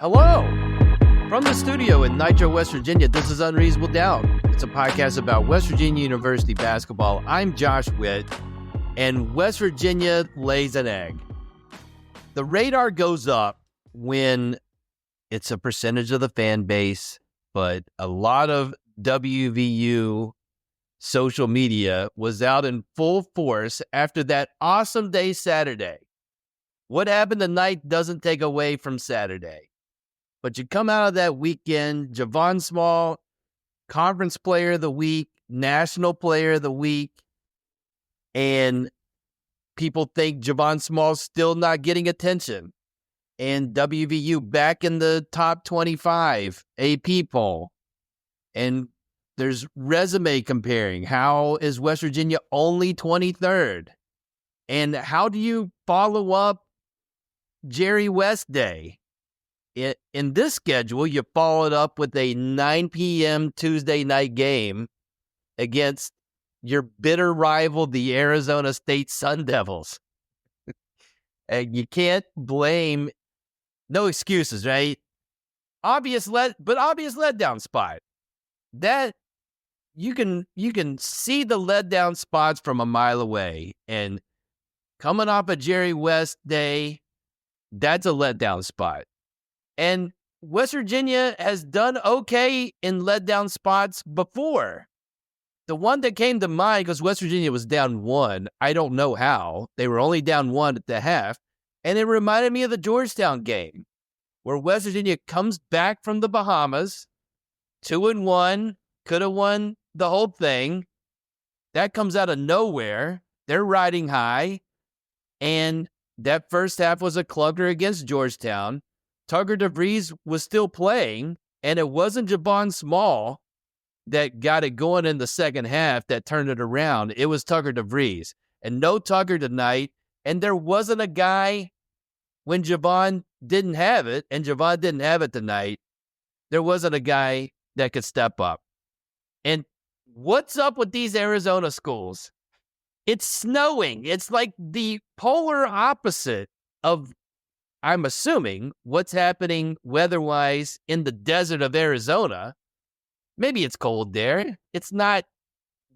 Hello! From the studio in Nitro, West Virginia, this is Unreasonable Doubt. It's a podcast about West Virginia University basketball. I'm Josh Witt, and West Virginia lays an egg. The radar goes up when it's a percentage of the fan base, but a lot of WVU social media was out in full force after that awesome day Saturday. What happened tonight doesn't take away from Saturday. But you come out of that weekend, Javon Small, Conference Player of the Week, National Player of the Week, and people think Javon Small's still not getting attention. And WVU back in the top 25 AP poll. And there's resume comparing. How is West Virginia only 23rd? And how do you follow up Jerry West Day? In this schedule, you follow it up with a 9 p.m. Tuesday night game against your bitter rival, the Arizona State Sun Devils. And you can't blame, no excuses, right? Obvious letdown spot. That you can see the letdown spots from a mile away. And coming off a Jerry West Day, that's a letdown spot. And West Virginia has done okay in letdown spots before. The one that came to mind, because West Virginia was down one, I don't know how. They were only down one at the half. And it reminded me of the Georgetown game, where West Virginia comes back from the Bahamas, 2-1, could have won the whole thing. That comes out of nowhere. They're riding high. And that first half was a clunker against Georgetown. Tugger DeVries was still playing, and it wasn't Javon Small that got it going in the second half that turned it around. It was Tugger DeVries. And no Tugger tonight, and there wasn't a guy when Javon didn't have it, and Javon didn't have it tonight. There wasn't a guy that could step up. And what's up with these Arizona schools? It's snowing. It's like the polar opposite of, I'm assuming, what's happening weather-wise in the desert of Arizona. Maybe it's cold there. It's not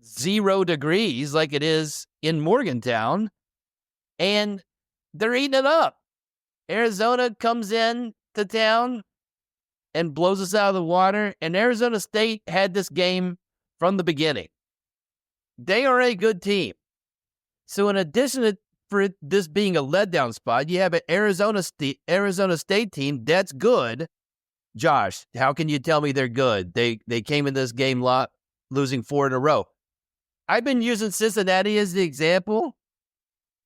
0 degrees like it is in Morgantown. And they're eating it up. Arizona comes in to town and blows us out of the water. And Arizona State had this game from the beginning. They are a good team. So in addition to for this being a letdown spot, you have an Arizona State team that's good. Josh, how can you tell me they're good? They came in this game losing 4 in a row. I've been using Cincinnati as the example.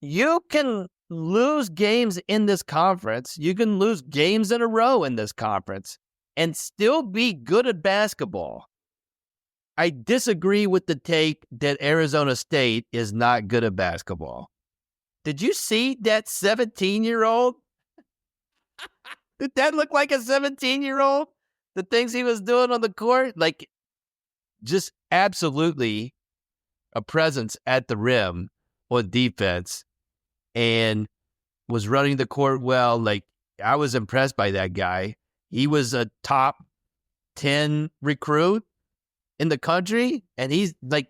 You can lose games in this conference. You can lose games in a row in this conference and still be good at basketball. I disagree with the take that Arizona State is not good at basketball. Did you see that 17-year-old? Did that look like a 17-year-old? The things he was doing on the court? Like, just absolutely a presence at the rim on defense and was running the court well. Like, I was impressed by that guy. He was a top 10 recruit in the country, and he's a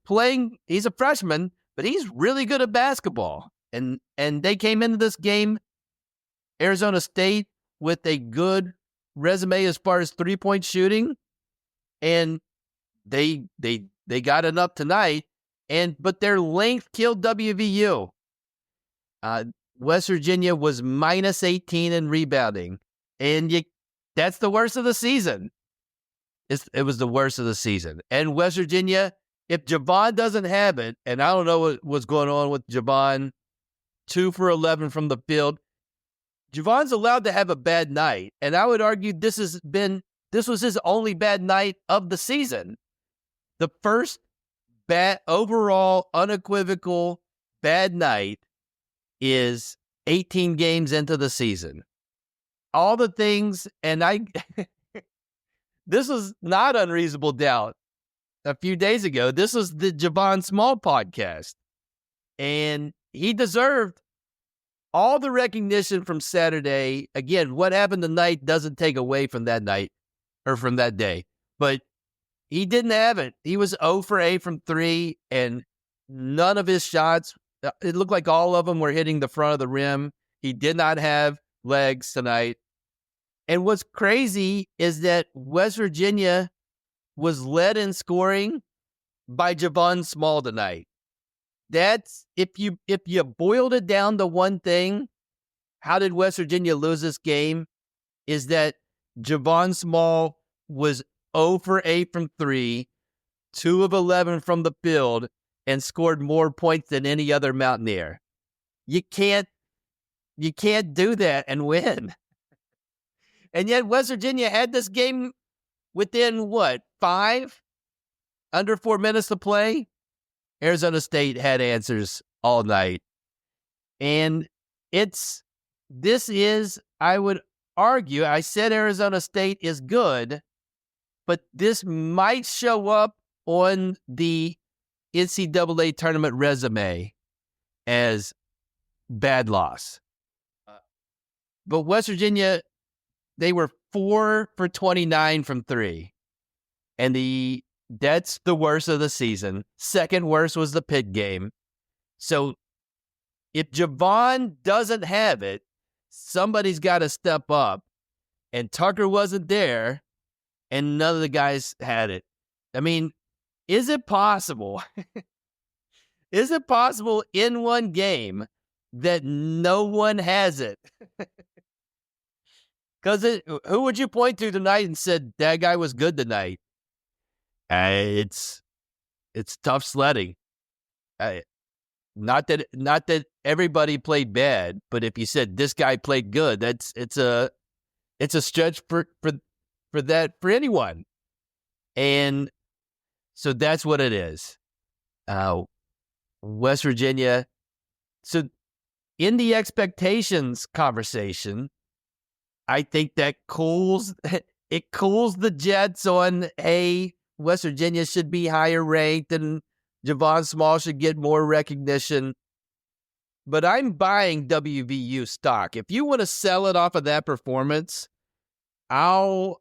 freshman, but he's really good at basketball. And they came into this game, Arizona State, with a good resume as far as three-point shooting, and they got it up tonight. But their length killed WVU. West Virginia was minus 18 in rebounding, and that's the worst of the season. It was the worst of the season. And West Virginia, if Javon doesn't have it, and I don't know what's going on with Javon, 2 for 11 from the field. Javon's allowed to have a bad night, and I would argue this was his only bad night of the season. The first bad, overall, unequivocal bad night is 18 games into the season. All the things, and this was not Unreasonable Doubt a few days ago. This was the Javon Small podcast. And he deserved all the recognition from Saturday. Again, what happened tonight doesn't take away from that night or from that day, but he didn't have it. He was 0 for 8 from 3, and none of his shots, it looked like all of them were hitting the front of the rim. He did not have legs tonight. And what's crazy is that West Virginia was led in scoring by Javon Small tonight. That's, if you boiled it down to one thing, how did West Virginia lose this game? Is that Javon Small was 0 for 8 from 3, 2 of 11 from the field, and scored more points than any other Mountaineer. You can't do that and win. And yet West Virginia had this game within, 5? Under 4 minutes to play? Arizona State had answers all night. And this is, I would argue, I said Arizona State is good, but this might show up on the NCAA tournament resume as bad loss. But West Virginia, they were 4 for 29 from 3. And that's the worst of the season. Second worst was the Pitt game. So if Javon doesn't have it, somebody's got to step up. And Tucker wasn't there, and none of the guys had it. I mean, is it possible? Is it possible in one game that no one has it? Because who would you point to tonight and said, that guy was good tonight? It's tough sledding. Not that everybody played bad, but if you said this guy played good, it's a stretch for anyone. And so that's what it is. West Virginia. So in the expectations conversation, I think that cools the Jets on, hey, West Virginia should be higher ranked and Javon Small should get more recognition. But I'm buying WVU stock. If you want to sell it off of that performance, I'll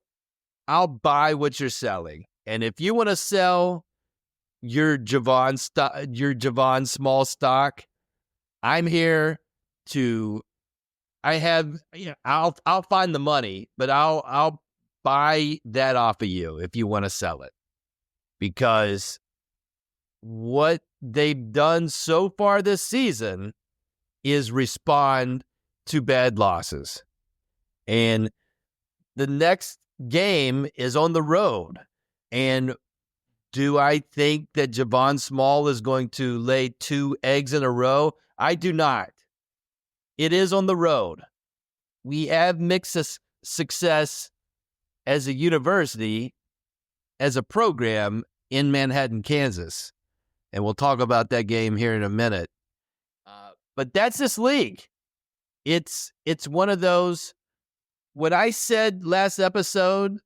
buy what you're selling. And if you want to sell your Javon Small stock, I'm here to. I'll find the money, but I'll buy that off of you if you want to sell it. Because what they've done so far this season is respond to bad losses. And the next game is on the road. And do I think that Javon Small is going to lay 2 eggs in a row? I do not. It is on the road. We have mixed success as a university, as a program in Manhattan, Kansas. And we'll talk about that game here in a minute. But that's this league. It's one of those, when I said last episode,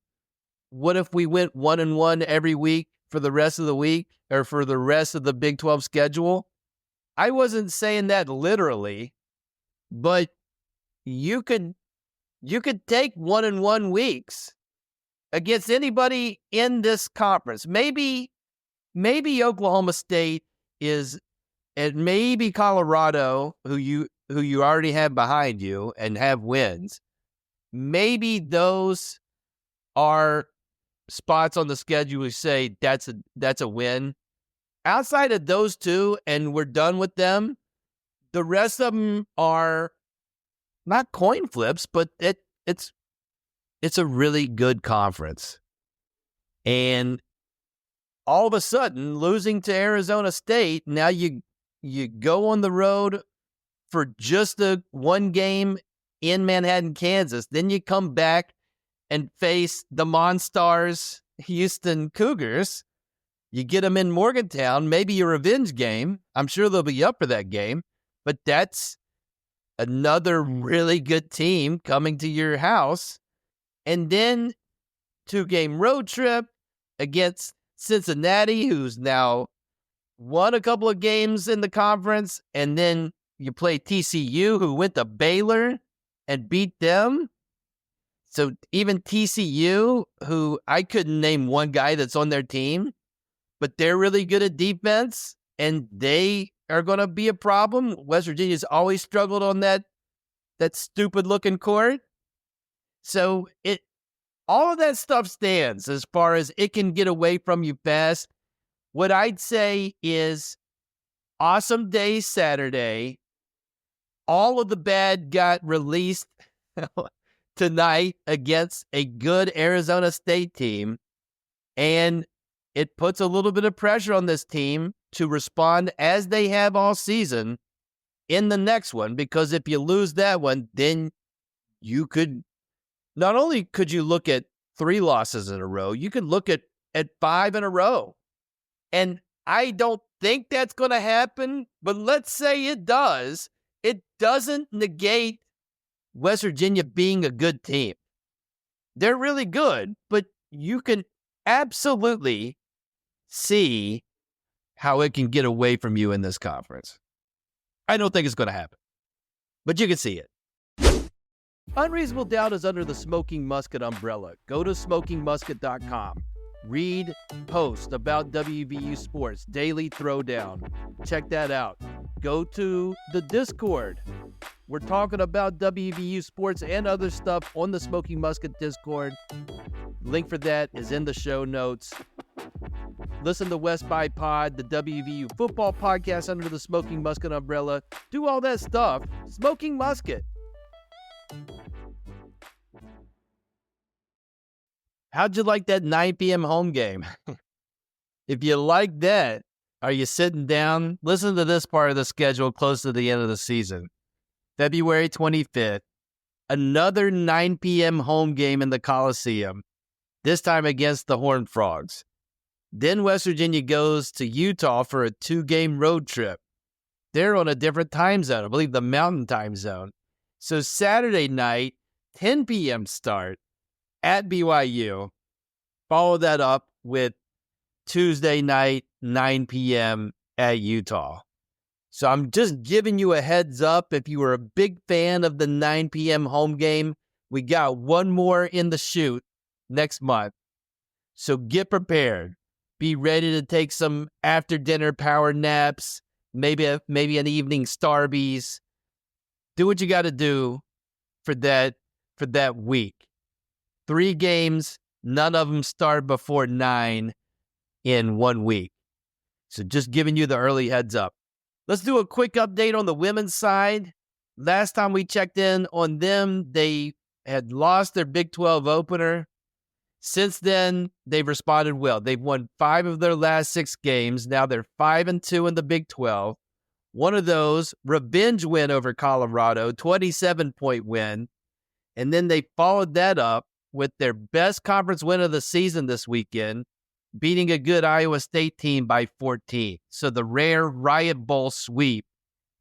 what if we went 1-1 every week for the rest of the week or for the rest of the Big 12 schedule? I wasn't saying that literally, but you could take 1-1 weeks against anybody in this conference. Maybe Oklahoma State is, and maybe Colorado, who you already have behind you and have wins. Maybe those are spots on the schedule we say that's a win. Outside of those two, and we're done with them, the rest of them are not coin flips, but it's a really good conference. And all of a sudden, losing to Arizona State, now you go on the road for just the one game in Manhattan, Kansas. Then you come back and face the Monstars Houston Cougars. You get them in Morgantown, maybe a revenge game. I'm sure they'll be up for that game. But that's another really good team coming to your house. And then 2-game road trip against Cincinnati, who's now won a couple of games in the conference, and then You play TCU, who went to Baylor and beat them. So even TCU, who I couldn't name one guy that's on their team, but they're really good at defense, and they are going to be a problem. West Virginia's always struggled on that stupid-looking court. So all of that stuff stands as far as it can get away from you fast. What I'd say is awesome day Saturday. All of the bad got released tonight against a good Arizona State team. And it puts a little bit of pressure on this team to respond as they have all season in the next one. Because if you lose that one, then you could, not only could you look at 3 losses in a row, you could look at 5 in a row. And I don't think that's going to happen, but let's say it does. It doesn't negate West Virginia being a good team. They're really good, but you can absolutely see how it can get away from you in this conference. I don't think it's going to happen, but you can see it. Unreasonable Doubt is under the Smoking Musket umbrella. Go to smokingmusket.com. Read posts about WVU sports, Daily Throwdown. Check that out. Go to the Discord. We're talking about WVU sports and other stuff on the Smoking Musket Discord. Link for that is in the show notes. Listen to West by Pod, the WVU football podcast under the Smoking Musket umbrella. Do all that stuff. Smoking Musket. How'd you like that 9 p.m. home game? If you like that, are you sitting down? Listen to this part of the schedule close to the end of the season. February 25th, another 9 p.m. home game in the Coliseum, this time against the Horned Frogs. Then West Virginia goes to Utah for a 2-game road trip. They're on a different time zone, I believe the Mountain Time Zone. So Saturday night, 10 p.m. start at BYU. Follow that up with Tuesday night, 9 p.m. at Utah. So I'm just giving you a heads up. If you were a big fan of the 9 p.m. home game, we got one more in the chute next month. So get prepared. Be ready to take some after-dinner power naps, maybe an evening Starbies. Do what you got to do for that week. 3 games, none of them start before 9 in 1 week. So just giving you the early heads up. Let's do a quick update on the women's side. Last time we checked in on them, they had lost their Big 12 opener. Since then, they've responded well. They've won 5 of their last 6 games. Now they're 5-2 in the Big 12. One of those, revenge win over Colorado, 27-point win. And then they followed that up with their best conference win of the season this weekend, beating a good Iowa State team by 14. So the rare Riot Bowl sweep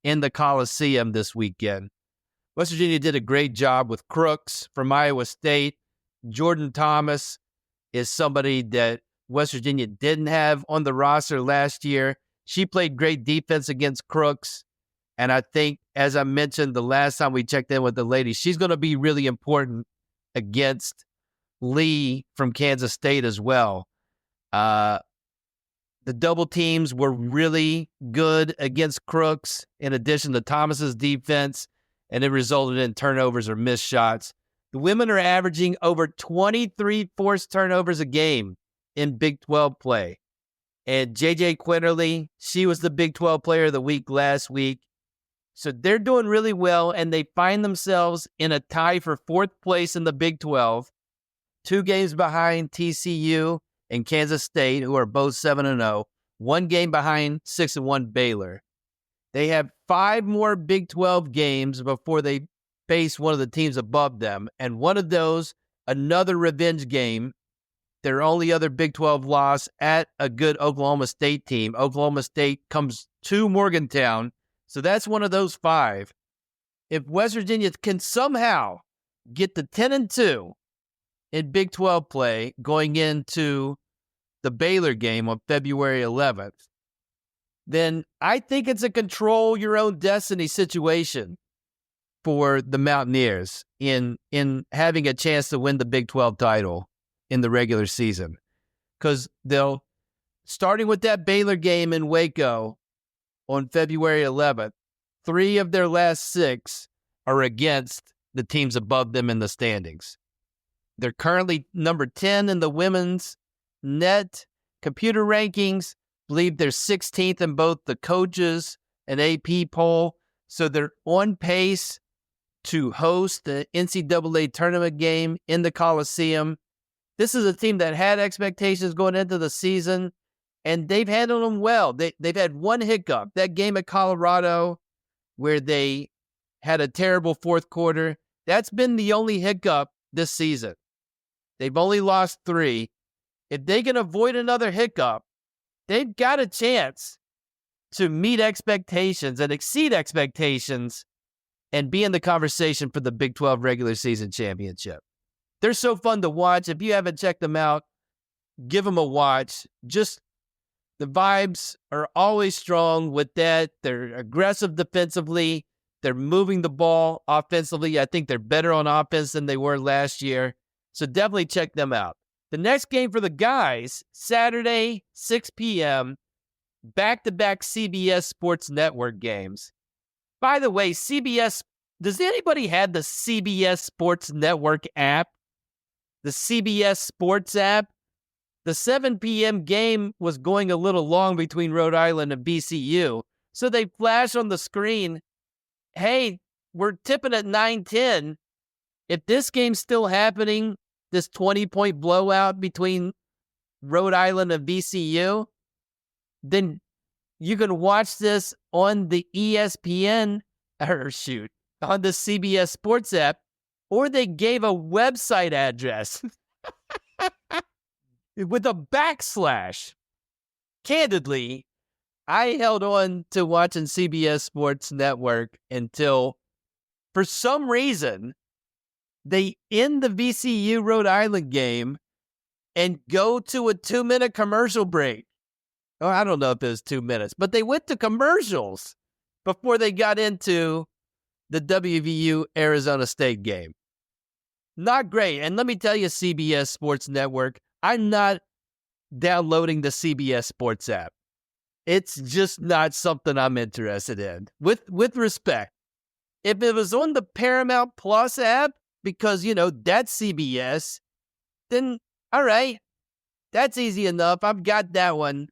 in the Coliseum this weekend. West Virginia did a great job with Crooks from Iowa State. Jordan Thomas is somebody that West Virginia didn't have on the roster last year. She played great defense against Crooks. And I think, as I mentioned the last time we checked in with the ladies, she's going to be really important against Lee from Kansas State as well. The double teams were really good against Crooks, in addition to Thomas's defense, and it resulted in turnovers or missed shots. The women are averaging over 23 forced turnovers a game in Big 12 play. And JJ Quinterly, she was the Big 12 player of the week last week. So they're doing really well, and they find themselves in a tie for 4th place in the Big 12, 2 games behind TCU and Kansas State, who are both 7-0, 1 game behind 6-1 Baylor. They have 5 more Big 12 games before they face one of the teams above them, and one of those, another revenge game. Their only other Big 12 loss at a good Oklahoma State team. Oklahoma State comes to Morgantown, so that's one of those 5. If West Virginia can somehow get to 10-2 in Big 12 play going into the Baylor game on February 11th, then I think it's a control your own destiny situation for the Mountaineers in having a chance to win the Big 12 title in the regular season. Because they'll, starting with that Baylor game in Waco on February 11th, 3 of their last 6 are against the teams above them in the standings. They're currently number 10 in the women's net computer rankings. Believe they're 16th in both the coaches and AP poll. So they're on pace to host the NCAA tournament game in the Coliseum. This is a team that had expectations going into the season, and they've handled them well. They've had one hiccup, that game at Colorado where they had a terrible fourth quarter. That's been the only hiccup this season. They've only lost 3. If they can avoid another hiccup, they've got a chance to meet expectations and exceed expectations and be in the conversation for the Big 12 regular season championship. They're so fun to watch. If you haven't checked them out, give them a watch. Just the vibes are always strong with that. They're aggressive defensively. They're moving the ball offensively. I think they're better on offense than they were last year. So definitely check them out. The next game for the guys, Saturday, 6 p.m., back-to-back CBS Sports Network games. By the way, CBS, does anybody have the CBS Sports Network app? The CBS Sports app? The 7 p.m. game was going a little long between Rhode Island and VCU, so they flash on the screen, hey, we're tipping at 9:10. If this game's still happening, this 20-point blowout between Rhode Island and VCU, then you can watch this on the ESPN, on the CBS Sports app, or they gave a website address with a backslash. Candidly, I held on to watching CBS Sports Network until, for some reason, they end the VCU Rhode Island game and go to a 2-minute commercial break. Oh, I don't know if it was 2 minutes, but they went to commercials before they got into the WVU Arizona State game. Not great. And let me tell you, CBS Sports Network, I'm not downloading the CBS Sports app. It's just not something I'm interested in. With respect, if it was on the Paramount Plus app, because, that's CBS, then all right, that's easy enough. I've got that one.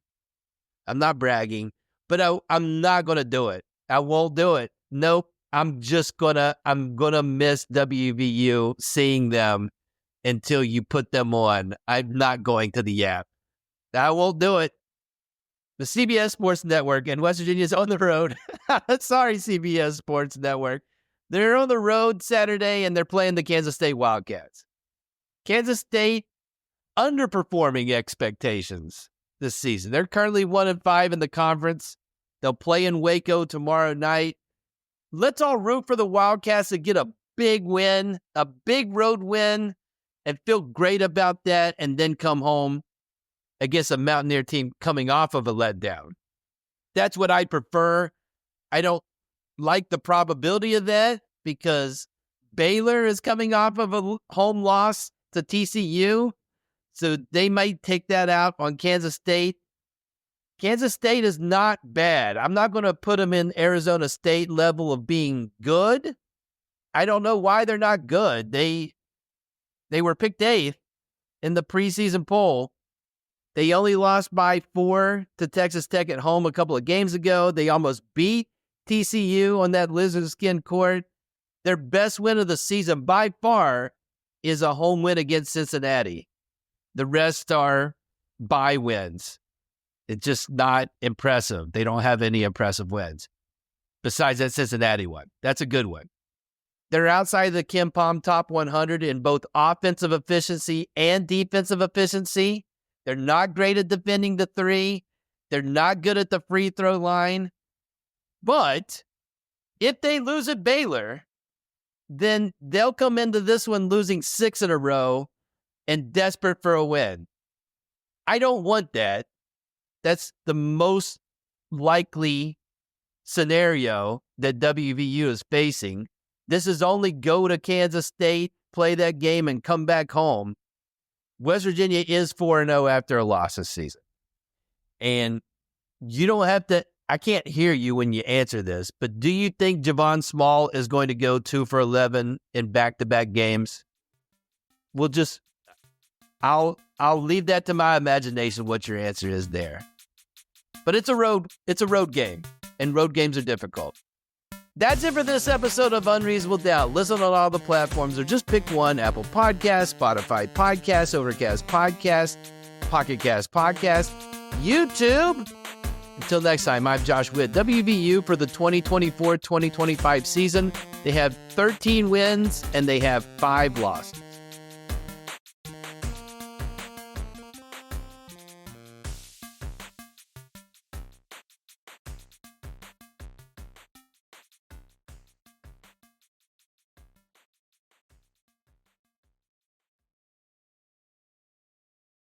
I'm not bragging, but I'm not going to do it. I won't do it. Nope. I'm going to miss WVU seeing them until you put them on. I'm not going to the app. I won't do it. The CBS Sports Network and West Virginia's on the road. Sorry, CBS Sports Network. They're on the road Saturday, and they're playing the Kansas State Wildcats. Kansas State underperforming expectations this season. They're currently 1-5 in the conference. They'll play in Waco tomorrow night. Let's all root for the Wildcats to get a big win, a big road win, and feel great about that, and then come home against a Mountaineer team coming off of a letdown. That's what I prefer. I don't like the probability of that because Baylor is coming off of a home loss to TCU, so they might take that out on Kansas State. Kansas State is not bad. I'm not going to put them in Arizona State level of being good. I don't know why they're not good. They were picked 8th in the preseason poll. They only lost by 4 to Texas Tech at home a couple of games ago. They almost beat TCU on that lizard skin court. Their best win of the season by far is a home win against Cincinnati. The rest are bye wins. It's just not impressive. They don't have any impressive wins besides that Cincinnati one. That's a good one. They're outside the KenPom top 100 in both offensive efficiency and defensive efficiency. They're not great at defending the 3. They're not good at the free throw line. But if they lose at Baylor, then they'll come into this one losing 6 in a row and desperate for a win. I don't want that. That's the most likely scenario that WVU is facing. This is only go to Kansas State, play that game, and come back home. West Virginia is 4-0 after a loss this season. And you don't have to, I can't hear you when you answer this, but do you think Javon Small is going to go 2 for 11 in back-to-back games? I'll leave that to my imagination what your answer is there. But it's a road game, and road games are difficult. That's it for this episode of Unreasonable Doubt. Listen on all the platforms or just pick one: Apple Podcasts, Spotify Podcasts, Overcast Podcasts, Pocket Cast Podcast, YouTube. Until next time, I'm Josh Witt. WVU for the 2024-2025 season, they have 13 wins and they have 5 losses.